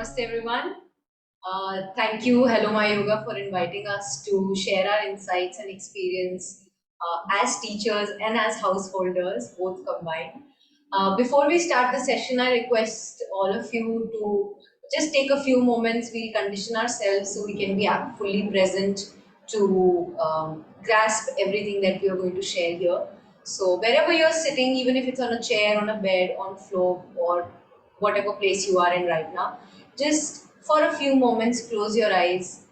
Namaste everyone. Thank you, hellomyyoga, for inviting us to share our insights and experience as teachers and as householders, both combined. Before we start the session, I request all of you to just take a few moments. We'll condition ourselves so we can be fully present to grasp everything that we are going to share here. So wherever you're sitting, even if it's on a chair, on a bed, on floor, or whatever place you are in right now, just for a few moments, close your eyes,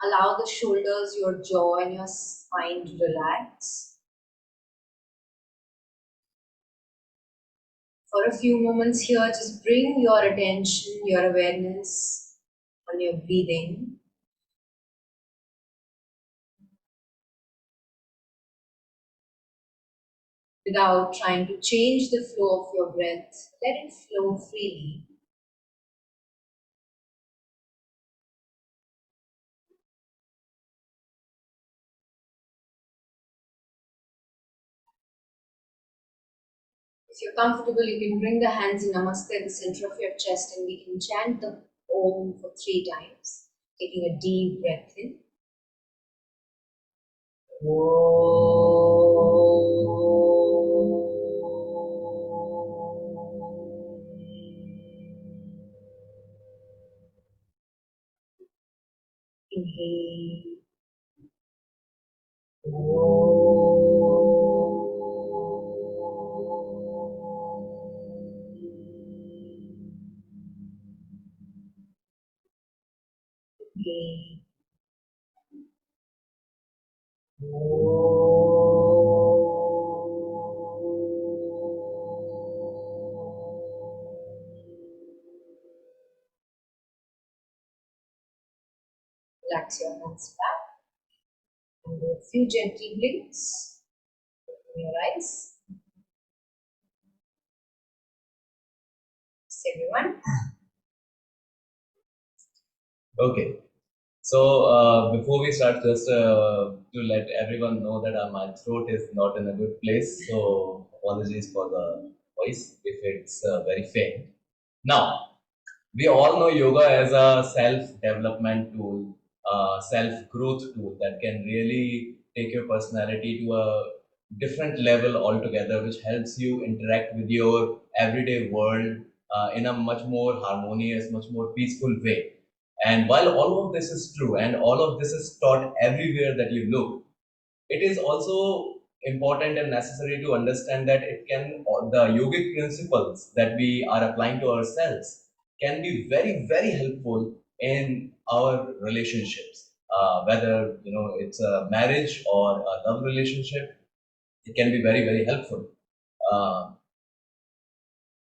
allow the shoulders, your jaw, and your spine to relax. For a few moments here, just bring your attention, your awareness on your breathing. Without trying to change the flow of your breath, let it flow freely. If you're comfortable, you can bring the hands in Namaste at the center of your chest and we can chant the Om for 3 times, taking a deep breath in. Inhale. Inhale. Relax your hands back and do a few gentle blinks. Open your eyes. Everyone. Okay. So before we start, just to let everyone know that my throat is not in a good place. So apologies for the voice if it's very faint. Now, we all know yoga as a self-development tool, self-growth tool that can really take your personality to a different level altogether, which helps you interact with your everyday world in a much more harmonious, much more peaceful way. And while all of this is true and all of this is taught everywhere that you look, it is also important and necessary to understand that it can the yogic principles that we are applying to ourselves can be very very helpful in our relationships, whether it's a marriage or a love relationship. It can be very very helpful. uh,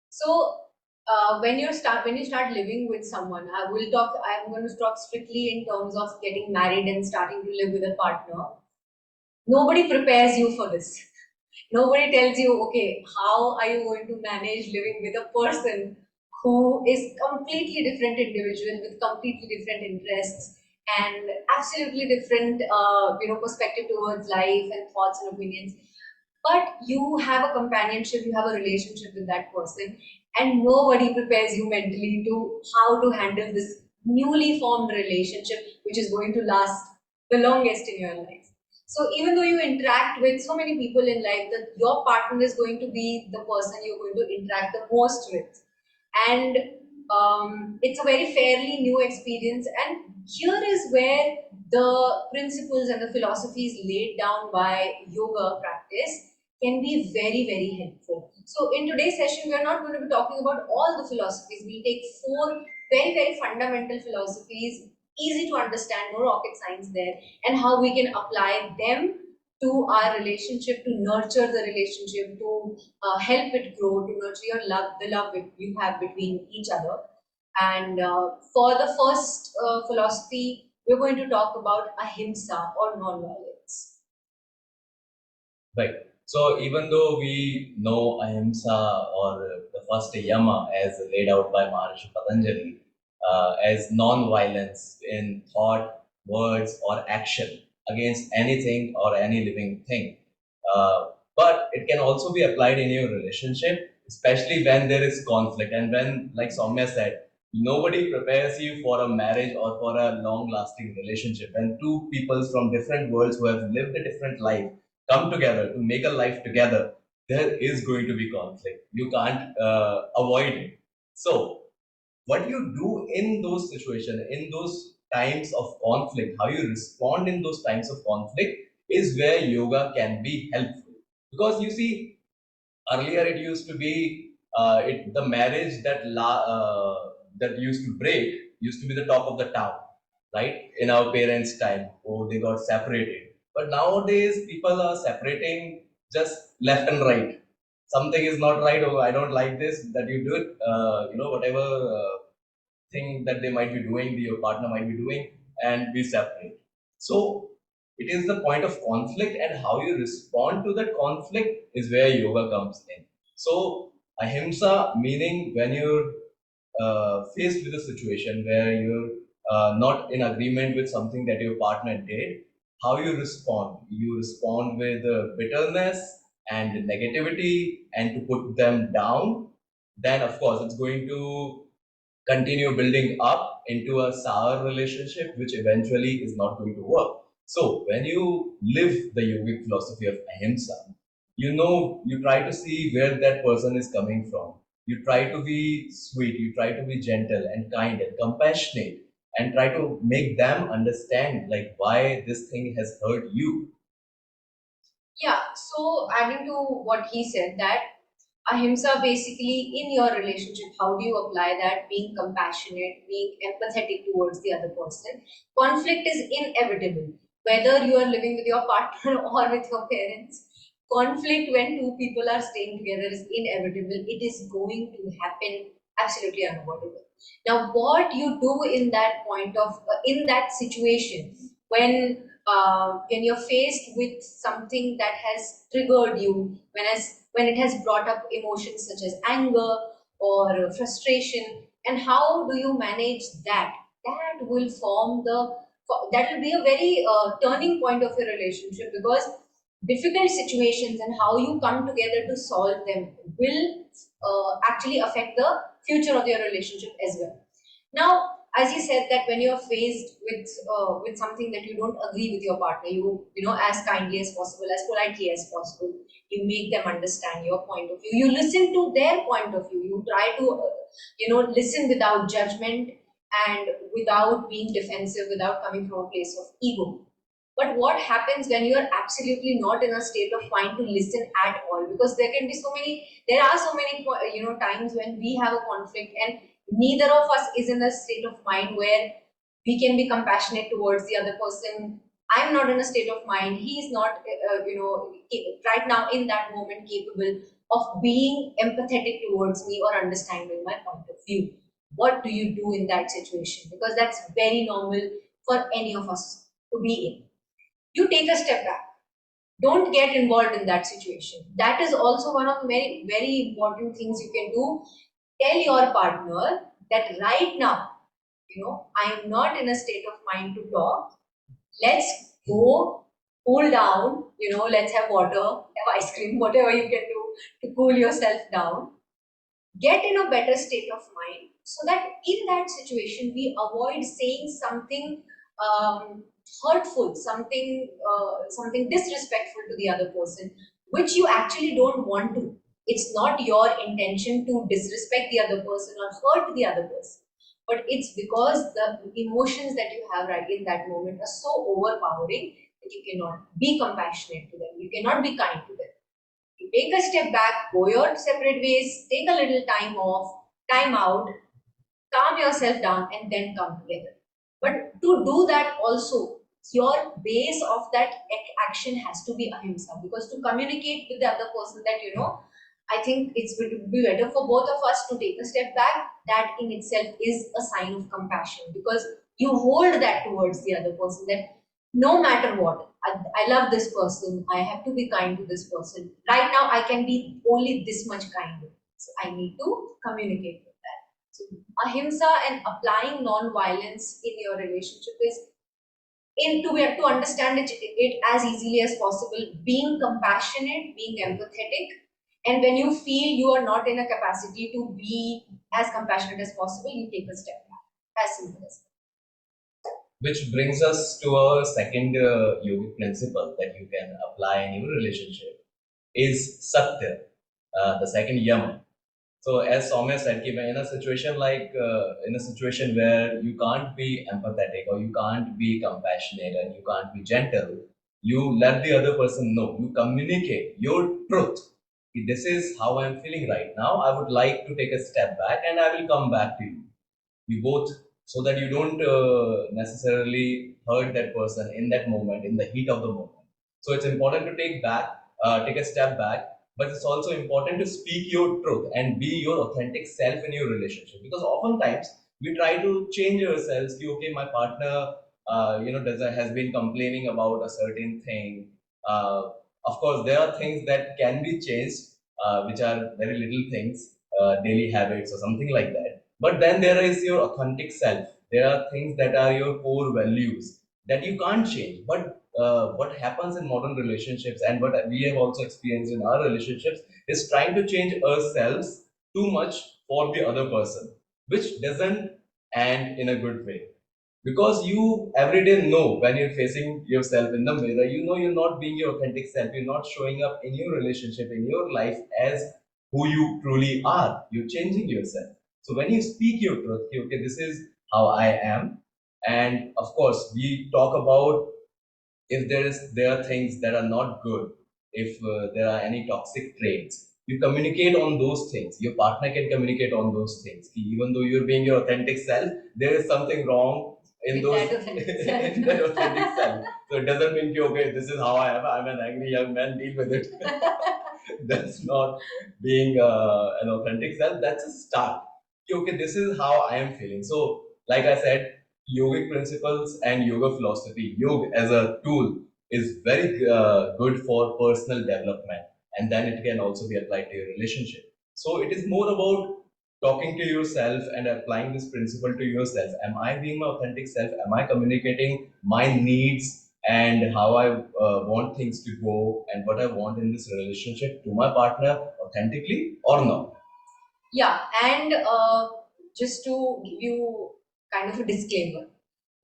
So when you start living with someone, I'm going to talk strictly in terms of getting married and starting to live with a partner. Nobody prepares you for this. Nobody tells you, okay, how are you going to manage living with a person who is completely different individual with completely different interests and absolutely different, perspective towards life and thoughts and opinions. But you have a companionship, you have a relationship with that person, and nobody prepares you mentally to how to handle this newly formed relationship, which is going to last the longest in your life. So even though you interact with so many people in life, that your partner is going to be the person you're going to interact the most with, and it's a very fairly new experience. And here is where the principles and the philosophies laid down by yoga practice can be very very helpful. So in today's session, we are not going to be talking about all the philosophies. We'll take 4 very very fundamental philosophies, easy to understand, no rocket science there, and how we can apply them to our relationship, to nurture the relationship, to help it grow, to nurture your love, the love you have between each other. And for the first philosophy, we're going to talk about ahimsa or non-violence. right. So even though we know ahimsa or the first yama as laid out by Maharishi Patanjali as non-violence in thought, words, or action against anything or any living thing. But it can also be applied in your relationship, especially when there is conflict and when, like Soumya said, Nobody prepares you for a marriage or for a long lasting relationship. When two people from different worlds who have lived a different life come together to make a life together, there is going to be conflict. You can't avoid it. So, what you do in those situations, in those times of conflict, how you respond in those times of conflict is where yoga can be helpful. Because you see, earlier it used to be the marriage that used to break used to be the talk of the town, right? In our parents' time, oh, they got separated. But nowadays, people are separating just left and right. Something is not right. Oh, I don't like this. That you do it. Whatever thing that they might be doing, your partner might be doing, and we separate. So it is the point of conflict, and how you respond to that conflict is where yoga comes in. So ahimsa meaning when you're faced with a situation where you're not in agreement with something that your partner did, how you respond? You respond with bitterness and negativity and to put them down. Then, of course, it's going to continue building up into a sour relationship, which eventually is not going to work. So, when you live the yogic philosophy of ahimsa, you try to see where that person is coming from. You try to be sweet, you try to be gentle and kind and compassionate, and try to make them understand like why this thing has hurt you. Yeah, so adding to what he said, that ahimsa basically in your relationship, how do you apply that? Being compassionate, being empathetic towards the other person. Conflict is inevitable, whether you are living with your partner or with your parents. Conflict when two people are staying together is inevitable. It is going to happen, absolutely unavoidable. Now, what you do in that point of in that situation when you're faced with something that has triggered you, when it has brought up emotions such as anger or frustration, and how do you manage that? That will form that will be a very turning point of your relationship, because difficult situations and how you come together to solve them will actually affect the future of your relationship as well. Now, as you said, that when you're faced with something that you don't agree with your partner, you as kindly as possible, as politely as possible, you make them understand your point of view. You listen to their point of view. You try to listen without judgment and without being defensive, without coming from a place of ego. But what happens when you are absolutely not in a state of mind to listen at all? Because there are so many, times when we have a conflict and neither of us is in a state of mind where we can be compassionate towards the other person. I'm not in a state of mind. He is not, right now in that moment capable of being empathetic towards me or understanding my point of view. What do you do in that situation? Because that's very normal for any of us to be in. You take a step back. Don't get involved in that situation. That is also one of the very, very important things you can do. Tell your partner that right now, I am not in a state of mind to talk. Let's go cool down, let's have water, have ice cream, whatever you can do to cool yourself down. Get in a better state of mind so that in that situation we avoid saying something hurtful, something disrespectful to the other person, which you actually don't want to. It's not your intention to disrespect the other person or hurt the other person, but it's because the emotions that you have right in that moment are so overpowering that you cannot be compassionate to them, you cannot be kind to them. You take a step back, go your separate ways, take a little time off, time out, calm yourself down, and then come together. But to do that also, your base of that action has to be ahimsa, because to communicate with the other person that, I think it would be better for both of us to take a step back. That in itself is a sign of compassion, because you hold that towards the other person, that no matter what, I love this person, I have to be kind to this person. Right now, I can be only this much kind. So I need to communicate with that. So ahimsa and applying non-violence in your relationship is to understand it as easily as possible, being compassionate, being empathetic, and when you feel you are not in a capacity to be as compassionate as possible, you take a step back. As simple as Which brings us to our second yogic principle that you can apply in your relationship is Satya, the second Yama. So as Soumya said, कि in a situation like in a situation where you can't be empathetic or you can't be compassionate and you can't be gentle, you let the other person know. You communicate your truth. This is how I'm feeling right now. I would like to take a step back and I will come back to you. We both, so that you don't necessarily hurt that person in that moment, in the heat of the moment. So it's important to take a step back, but it's also important to speak your truth and be your authentic self in your relationship, because oftentimes we try to change ourselves. Okay, my partner has been complaining about a certain thing. Of course there are things that can be changed, which are very little things, daily habits or something like that. But then there is your authentic self. There are things that are your core values that you can't change. But what happens in modern relationships, and what we have also experienced in our relationships, is trying to change ourselves too much for the other person, which doesn't end in a good way. Because you every day know when you're facing yourself in the mirror, you know you're not being your authentic self, you're not showing up in your relationship, in your life as who you truly are. You're changing yourself. So when you speak your truth, okay, this is how I am. And of course we talk about, if there are things that are not good, if there are any toxic traits, you communicate on those things. Your partner can communicate on those things. Even though you're being your authentic self, there is something wrong in with those that authentic self. in that authentic self. So it doesn't mean okay, this is how I am. I'm an angry young man. Deal with it. That's not being an authentic self. That's a start. Okay, this is how I am feeling. So, like I said, yogic principles and yoga philosophy, yoga as a tool, is very good for personal development, and then it can also be applied to your relationship. So it is more about talking to yourself and applying this principle to yourself. Am I being my authentic self? Am I communicating my needs and how I want things to go and what I want in this relationship to my partner authentically or not? Yeah, and just to give you kind of a disclaimer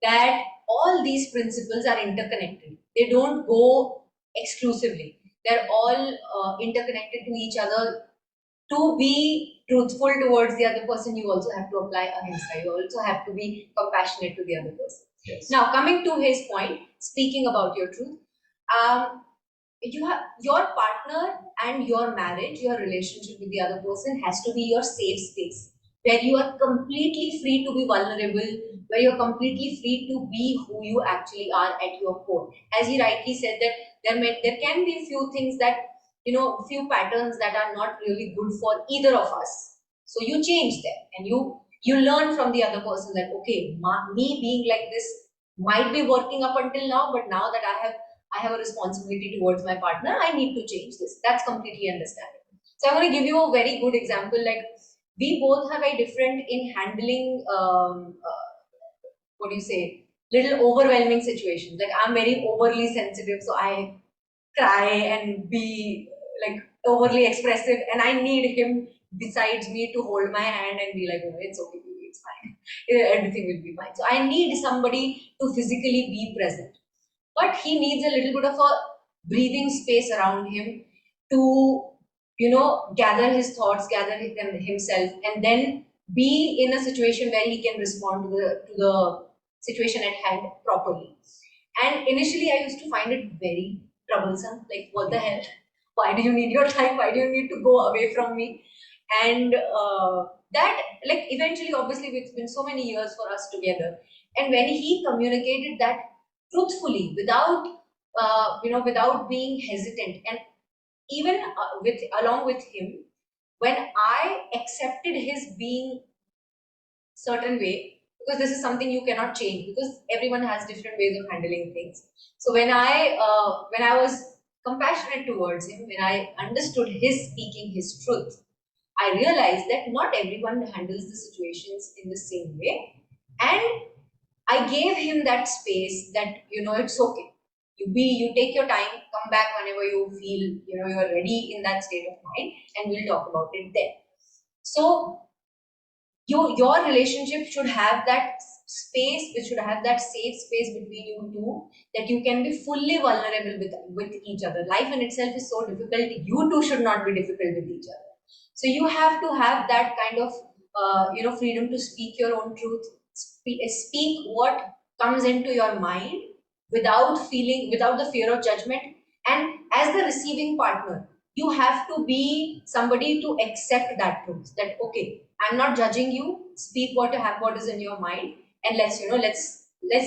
that all these principles are interconnected. They don't go exclusively. They're all interconnected to each other. To be truthful towards the other person, you also have to apply ahimsa. You also have to be compassionate to the other person. Yes. Now, coming to his point, speaking about your truth, um, you have your partner and your marriage, your relationship with the other person has to be your safe space where you are completely free to be vulnerable, where you're completely free to be who you actually are at your core. As he rightly said that there can be a few things that few patterns that are not really good for either of us. So you change them and you learn from the other person that okay, me being like this might be working up until now, but now that I have a responsibility towards my partner. I need to change this. That's completely understandable. So I'm going to give you a very good example. Like we both are very different in handling what do you say, little overwhelming situations. Like I'm very overly sensitive, so I cry and be like overly expressive, and I need him besides me to hold my hand and be like, oh, it's okay, baby, it's fine. Everything will be fine. So I need somebody to physically be present, but he needs a little bit of a breathing space around him to gather his thoughts, gather himself, and then be in a situation where he can respond to the situation at hand properly. And initially I used to find it very troublesome, like what the hell, why do you need your time, why do you need to go away from me? And that, like, eventually, obviously it's been so many years for us together, and when he communicated that truthfully, without without being hesitant, and even with along with him, when I accepted his being certain way, because this is something you cannot change, because everyone has different ways of handling things. So when I was compassionate towards him, when I understood his speaking his truth, I realized that not everyone handles the situations in the same way. And I gave him that space that, it's okay. You take your time, come back whenever you feel, you're ready in that state of mind, and we'll talk about it then. So your relationship should have that space, which should have that safe space between you two, that you can be fully vulnerable with each other. Life in itself is so difficult. You two should not be difficult with each other. So you have to have that kind of freedom to speak your own truth, speak what comes into your mind without the fear of judgment. And as the receiving partner, you have to be somebody to accept that truth, that okay, I'm not judging you. Speak what you have, what is in your mind, and let's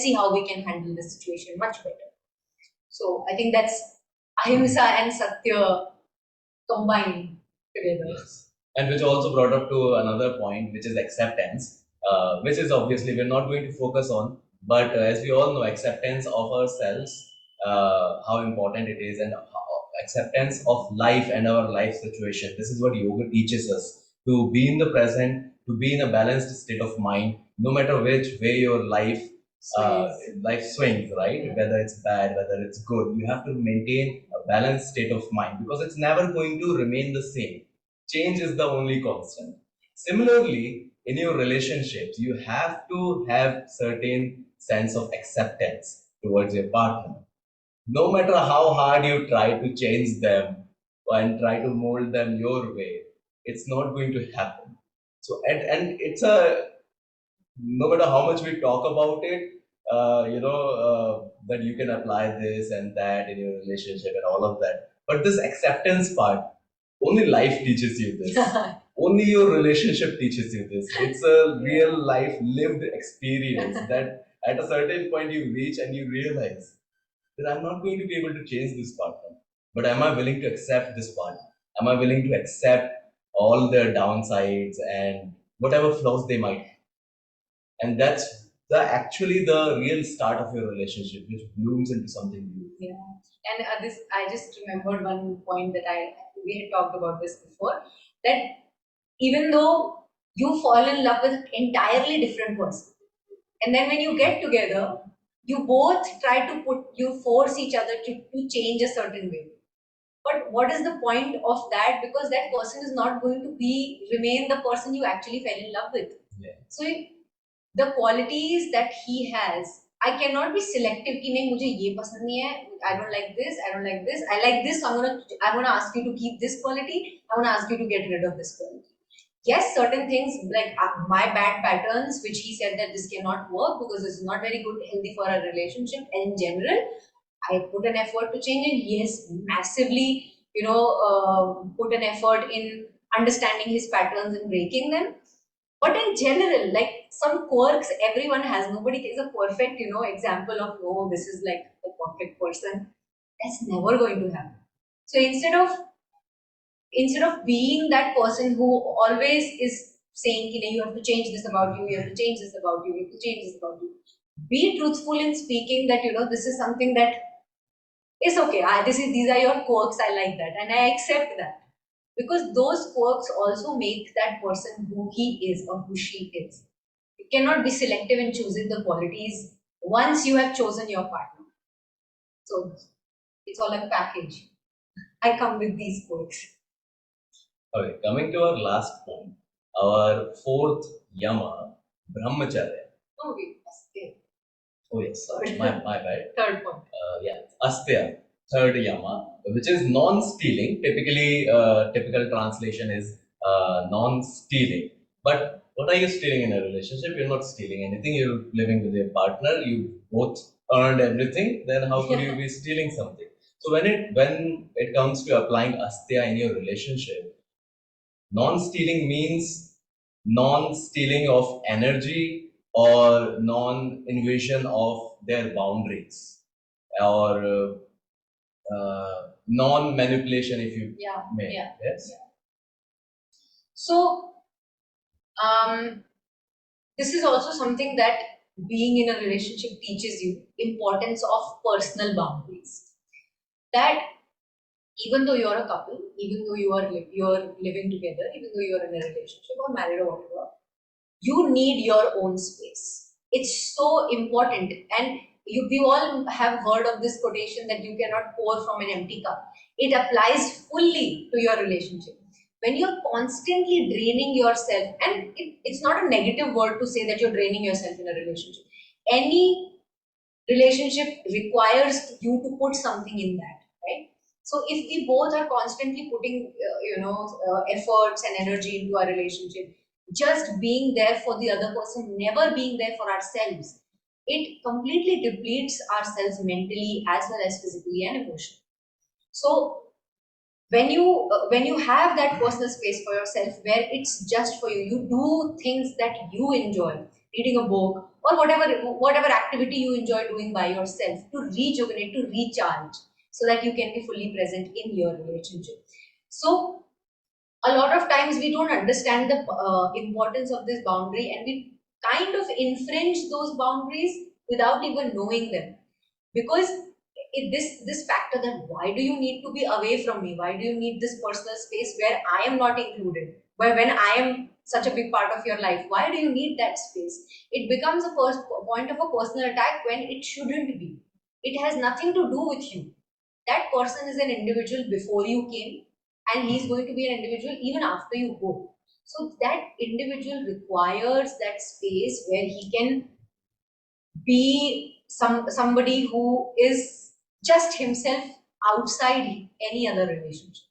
see how we can handle this situation much better. So I think that's Ahimsa and Satya combined together. Yes. And which also brought up to another point, which is acceptance, which is obviously we're not going to focus on, but as we all know, acceptance of ourselves, how important it is, and acceptance of life and our life situation. This is what yoga teaches us, to be in the present, to be in a balanced state of mind, no matter which way your uh, life swings, right? Yeah. Whether it's bad, whether it's good, you have to maintain a balanced state of mind because it's never going to remain the same. Change is the only constant. Similarly, in your relationships, you have to have certain sense of acceptance towards your partner. No matter how hard you try to change them and try to mold them your way, it's not going to happen. So, and it's a, no matter how much we talk about it, that you can apply this and that in your relationship and all of that. But this acceptance part, only life teaches you this. Only your relationship teaches you this. It's a real life lived experience that at a certain point you reach and you realize that I'm not going to be able to change this partner. But am I willing to accept this partner? Am I willing to accept all their downsides and whatever flaws they might have? And that's actually the real start of your relationship, which blooms into something new. Yeah, and this I just remembered one point that we had talked about this before, that even though you fall in love with an entirely different person, and then when you get together, you both try to you force each other to change a certain way. But what is the point of that? Because that person is not going to remain the person you actually fell in love with. Yeah. So the qualities that he has, I cannot be selective कि नहीं मुझे ये पसंद नहीं है, I don't like this, I don't like this, I like this, so I'm gonna ask you to keep this quality, I'm gonna ask you to get rid of this quality. Yes, certain things like my bad patterns, which he said that this cannot work because it's not very good, healthy for a relationship. And in general, I put an effort to change it. Yes, massively, put an effort in understanding his patterns and breaking them. But in general, like some quirks everyone has. Nobody is a perfect, example of, oh, this is like a perfect person. That's never going to happen. So instead of being that person who always is saying, you have to change this about you, you have to change this about you, you have to change this about you. Be truthful in speaking that, this is something that is okay. These are your quirks. I like that. And I accept that. Because those quirks also make that person who he is or who she is. You cannot be selective in choosing the qualities once you have chosen your partner. So it's all a package. I come with these quirks. Okay, coming to our last point, our fourth yama, brahmacharya. Oh, wait. Okay. Oh yes, Sorry. my bad. Third point. Yeah, astya, third yama, which is non-stealing. Typical translation is non-stealing. But what are you stealing in a relationship? You're not stealing anything. You're living with your partner. You both earned everything. Then how could you be stealing something? So when it comes to applying astya in your relationship, non-stealing means non-stealing of energy or non-invasion of their boundaries or non-manipulation, if you may. Yeah. Yes. Yeah. So, this is also something that being in a relationship teaches you, importance of personal boundaries. That even though you're a couple, even though you're living together, even though you're in a relationship or married or whatever, you need your own space. It's so important. And we all have heard of this quotation that you cannot pour from an empty cup. It applies fully to your relationship. when you're constantly draining yourself, and it's not a negative word to say that you're draining yourself in a relationship. Any relationship requires you to put something in that, right? So if we both are constantly putting efforts and energy into our relationship, just being there for the other person, never being there for ourselves, it completely depletes ourselves mentally as well as physically and emotionally. So when you have that personal space for yourself where it's just for you, you do things that you enjoy, reading a book or whatever activity you enjoy doing by yourself, to rejuvenate, to recharge, so that you can be fully present in your relationship. So a lot of times we don't understand the importance of this boundary, and we kind of infringe those boundaries without even knowing them, because this factor that why do you need to be away from me, why do you need this personal space where I am not included, where when I am such a big part of your life, why do you need that space? It becomes a point of a personal attack when it shouldn't be. It has nothing to do with you. That person is an individual before you came, and he's going to be an individual even after you go. So that individual requires that space where he can be somebody who is just himself outside any other relationship.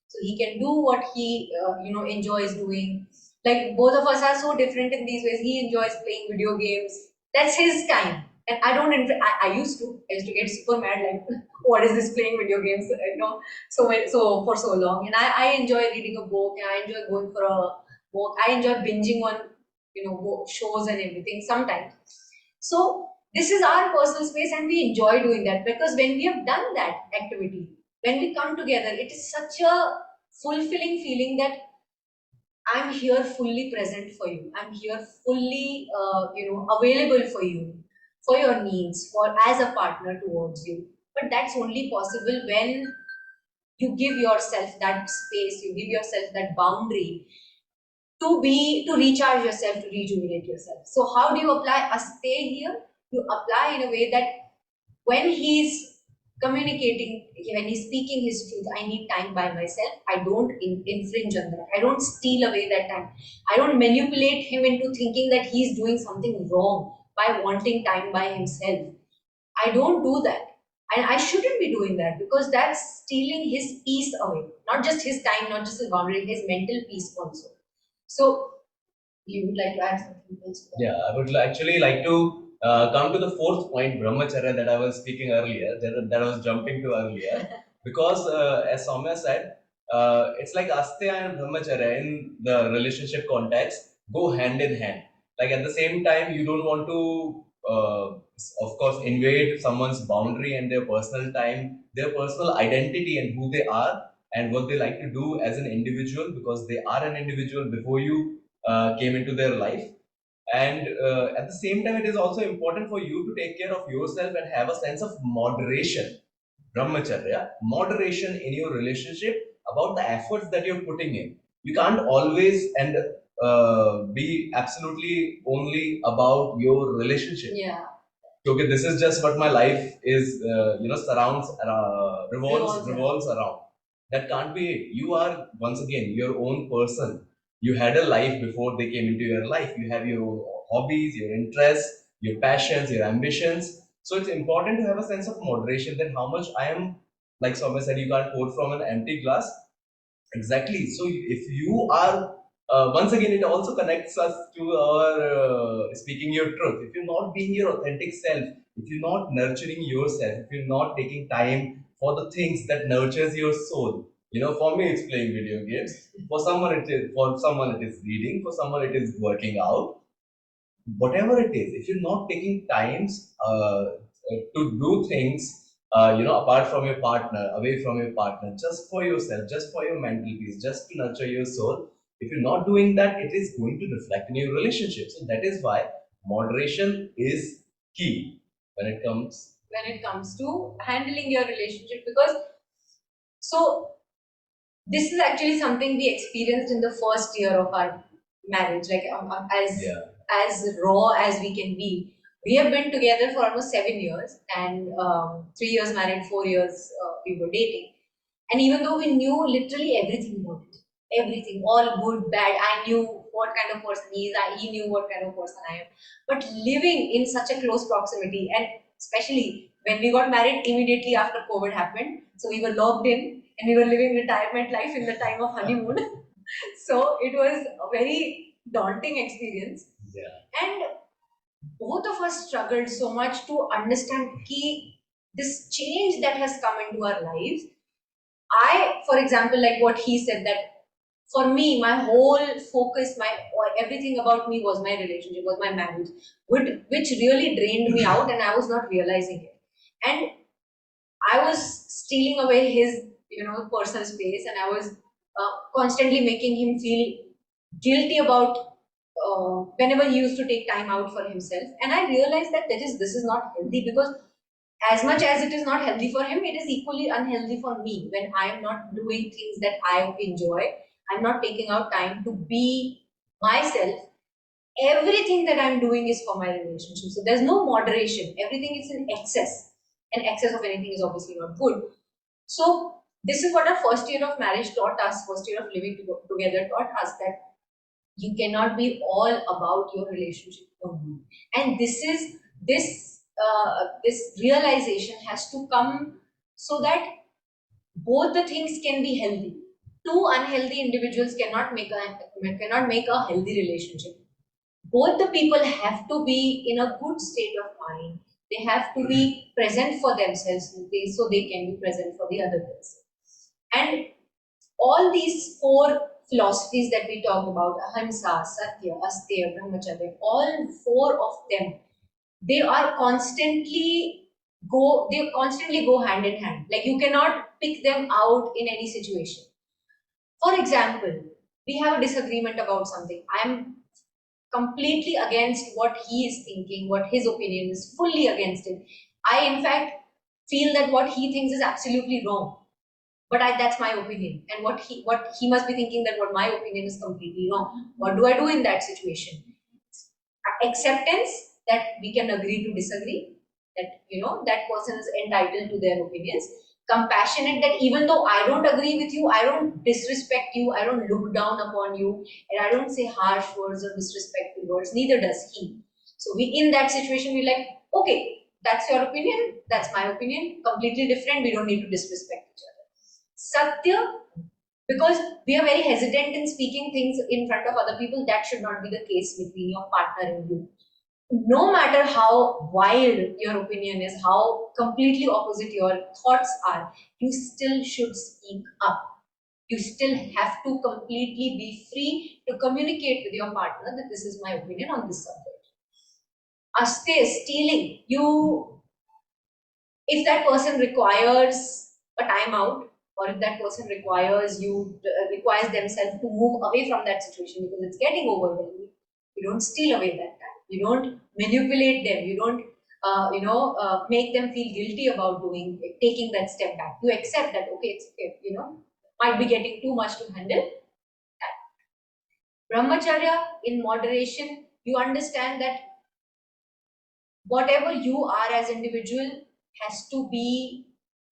So he can do what he enjoys doing. Like both of us are so different in these ways. He enjoys playing video games. That's his time. And I don't. I used to get super mad. Like, what is this playing video games? So for so long. And I enjoy reading a book. And I enjoy going for a walk. I enjoy binging on shows and everything sometimes. So this is our personal space, and we enjoy doing that, because when we have done that activity, when we come together, it is such a fulfilling feeling that I'm here fully present for you. I'm here fully, available for you, for your needs, for as a partner towards you. But that's only possible when you give yourself that space, you give yourself that boundary to recharge yourself, to rejuvenate yourself. So how do you apply a stay here? You apply in a way that when he's communicating, when he's speaking his truth, I need time by myself. I don't infringe on that. I don't steal away that time. I don't manipulate him into thinking that he's doing something wrong by wanting time by himself. I don't do that. And I shouldn't be doing that, because that's stealing his peace away. Not just his time, not just his boundary, his mental peace also. So you would like to add something else to that? Yeah, I would actually like to come to the fourth point, brahmacharya, that I was speaking earlier, that I was jumping to earlier. Because as Soumya said, it's like astya and brahmacharya in the relationship context go hand in hand. Like at the same time, you don't want to, of course, invade someone's boundary and their personal time, their personal identity and who they are and what they like to do as an individual, because they are an individual before you came into their life. And at the same time, it is also important for you to take care of yourself and have a sense of moderation, brahmacharya, moderation in your relationship about the efforts that you're putting in. You can't always and be absolutely only about your relationship. Yeah. Okay, this is just what my life is, surrounds, revolves around. That can't be it. You are, once again, your own person. You had a life before they came into your life. You have your own hobbies, your interests, your passions, your ambitions. So it's important to have a sense of moderation, that how much I am, like Soumya said, you can't pour from an empty glass. Exactly. So if you are, once again, it also connects us to our speaking your truth. If you're not being your authentic self, if you're not nurturing yourself, if you're not taking time for the things that nurtures your soul, for me it's playing video games. For someone it is reading. For someone it is working out. Whatever it is, if you're not taking times to do things, apart from your partner, away from your partner, just for yourself, just for your mental peace, just to nurture your soul, if you're not doing that, it is going to reflect in your relationship. So that is why moderation is key when it comes to handling your relationship, because so this is actually something we experienced in the first year of our marriage, like as yeah. as raw as we can be. We have been together for almost 7 years, and 3 years married, 4 years we were dating. And even though we knew literally everything about it, everything, all good, bad. I knew what kind of person he is, he knew what kind of person I am. But living in such a close proximity, and especially when we got married immediately after COVID happened, so we were locked in and we were living retirement life in the time of honeymoon. So it was a very daunting experience. Yeah. And both of us struggled so much to understand key this change that has come into our lives. I, for example, like what he said, that for me, my whole focus, my everything about me was my relationship, was my marriage, which really drained me out, and I was not realizing it. And I was stealing away his, personal space, and I was constantly making him feel guilty about whenever he used to take time out for himself. And I realized that this is not healthy, because as much as it is not healthy for him, it is equally unhealthy for me when I am not doing things that I enjoy. I'm not taking out time to be myself. Everything that I'm doing is for my relationship. So there's no moderation. Everything is in excess. And excess of anything is obviously not good. So this is what our first year of marriage taught us, first year of living together taught us, that you cannot be all about your relationship only. And this realization has to come so that both the things can be healthy. Two unhealthy individuals cannot make a healthy relationship. Both the people have to be in a good state of mind. They have to be present for themselves, so they can be present for the other person. And all these four philosophies that we talk about, Ahimsa, Satya, Asteya, Brahmacharya, all four of them, they are constantly go hand in hand. Like, you cannot pick them out in any situation. For example, we have a disagreement about something. I'm completely against what he is thinking, what his opinion is, fully against it. I, in fact, feel that what he thinks is absolutely wrong. But that's my opinion. And what he must be thinking, that what my opinion is completely wrong. What do I do in that situation? Acceptance that we can agree to disagree, that that person is entitled to their opinions. Compassionate, that even though I don't agree with you, I don't disrespect you, I don't look down upon you, and I don't say harsh words or disrespectful words, neither does he. So we, in that situation, we like, okay, that's your opinion, that's my opinion, completely different, we don't need to disrespect each other. Satya, because we are very hesitant in speaking things in front of other people, that should not be the case between your partner and you. No matter how wild your opinion is, how completely opposite your thoughts are, you still should speak up. You still have to completely be free to communicate with your partner that this is my opinion on this subject. Aste, stealing, if that person requires a timeout, or if that person requires themselves to move away from that situation because it's getting overwhelming, you don't steal away that time, you don't manipulate them, you don't make them feel guilty about taking that step back. You accept that, okay, it's okay, might be getting too much to handle. Brahmacharya, in moderation, you understand that whatever you are as individual has to be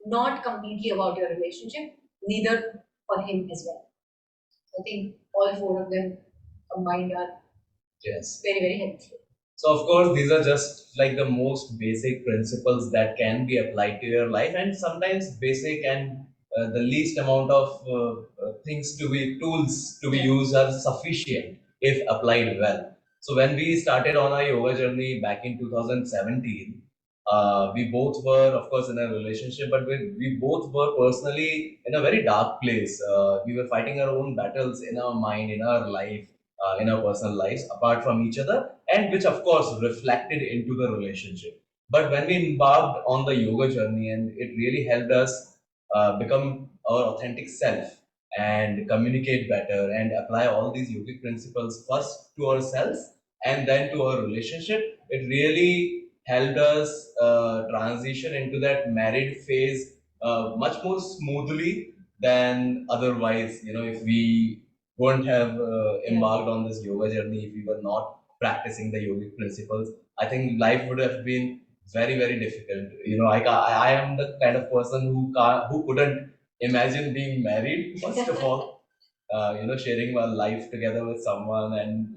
not completely about your relationship, neither for him as well. I think all four of them combined are Yes. very, very helpful. So of course, these are just like the most basic principles that can be applied to your life, and sometimes basic and the least amount of things to be tools to be used are sufficient if applied well. So when we started on our yoga journey back in 2017, we both were, of course, in a relationship, but we both were personally in a very dark place. We were fighting our own battles in our mind, in our life, in our personal lives, apart from each other, and which, of course, reflected into the relationship. But when we embarked on the yoga journey, and it really helped us become our authentic self and communicate better and apply all these yogic principles first to ourselves and then to our relationship, it really helped us transition into that married phase much more smoothly than otherwise. If we wouldn't have embarked on this yoga journey, if we were not practicing the yogic principles, I think life would have been very, very difficult. I am the kind of person who couldn't imagine being married, first of all. sharing my life together with someone, and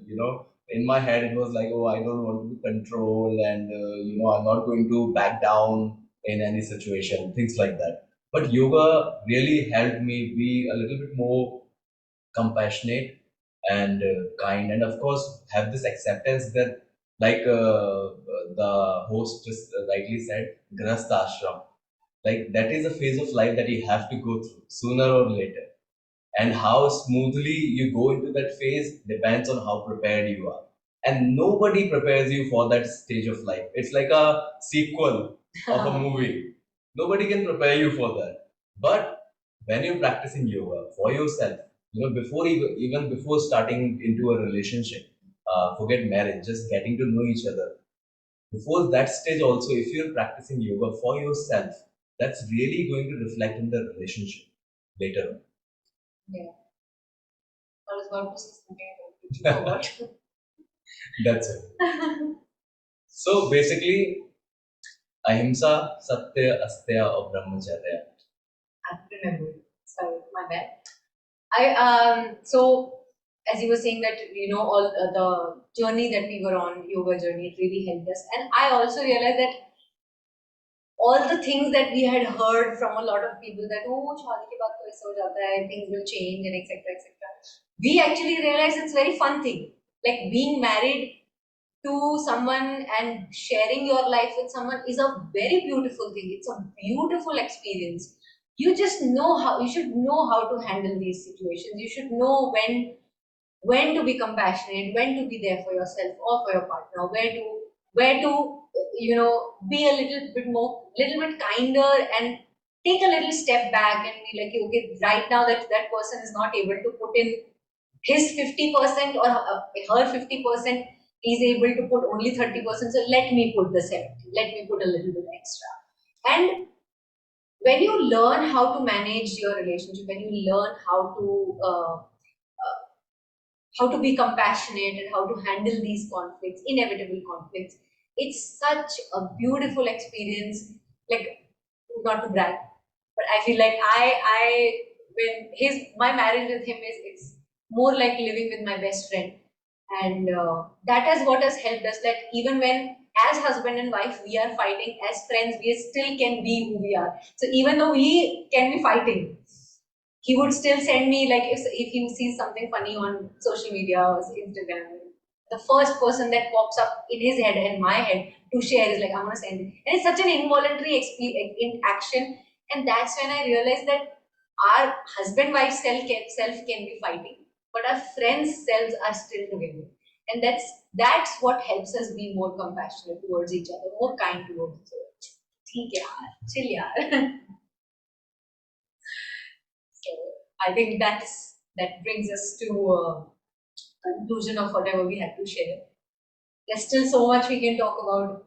in my head it was like, oh, I don't want to control, and I'm not going to back down in any situation, things like that. But yoga really helped me be a little bit more compassionate and kind, and of course have this acceptance that, like the host just rightly said, grahastha ashram, like that is a phase of life that you have to go through sooner or later, and how smoothly you go into that phase depends on how prepared you are. And nobody prepares you for that stage of life. It's like a sequel of a movie. Nobody can prepare you for that. But when you're practicing yoga for yourself, before even before starting into a relationship, forget marriage, just getting to know each other. Before that stage, also, if you're practicing yoga for yourself, that's really going to reflect in the relationship later on. Yeah. I was about to say something about it. That's it. So basically, Ahimsa, Satya, Astya, or Brahmacharya. I remember. Sorry, my bad. So as you were saying that all the journey that we were on, yoga journey, it really helped us. And I also realized that all the things that we had heard from a lot of people, that oh, शादी के बाद तो ऐसा हो जाता है, things will change, and etc etc. We actually realized it's a very fun thing, like being married to someone and sharing your life with someone is a very beautiful thing. It's a beautiful experience. You just know how you should know how to handle these situations. You should know when to be compassionate, when to be there for yourself or for your partner, where to be a little bit more, little bit kinder, and take a little step back and be like, okay, right now that person is not able to put in his 50% or her 50%, is able to put only 30%. So let me put the 70. Let me put a little bit extra. And when you learn how to manage your relationship, when you learn how to be compassionate and how to handle these conflicts, inevitable conflicts, it's such a beautiful experience. Like, not to brag, but I feel like I when his my marriage with him is, it's more like living with my best friend, and that is what has helped us. That even when as husband and wife we are fighting, as friends we still can be who we are. So even though we can be fighting, he would still send me, like, if he sees something funny on social media or Instagram, the first person that pops up in his head and my head to share is like, I'm gonna send it. And it's such an involuntary in action. And that's when I realized that our husband wife self can be fighting, but our friends' selves are still together. And that's what helps us be more compassionate towards each other, more kind towards each other. ठीक है यार, chill यार. So I think that brings us to conclusion of whatever we had to share. There's still so much we can talk about.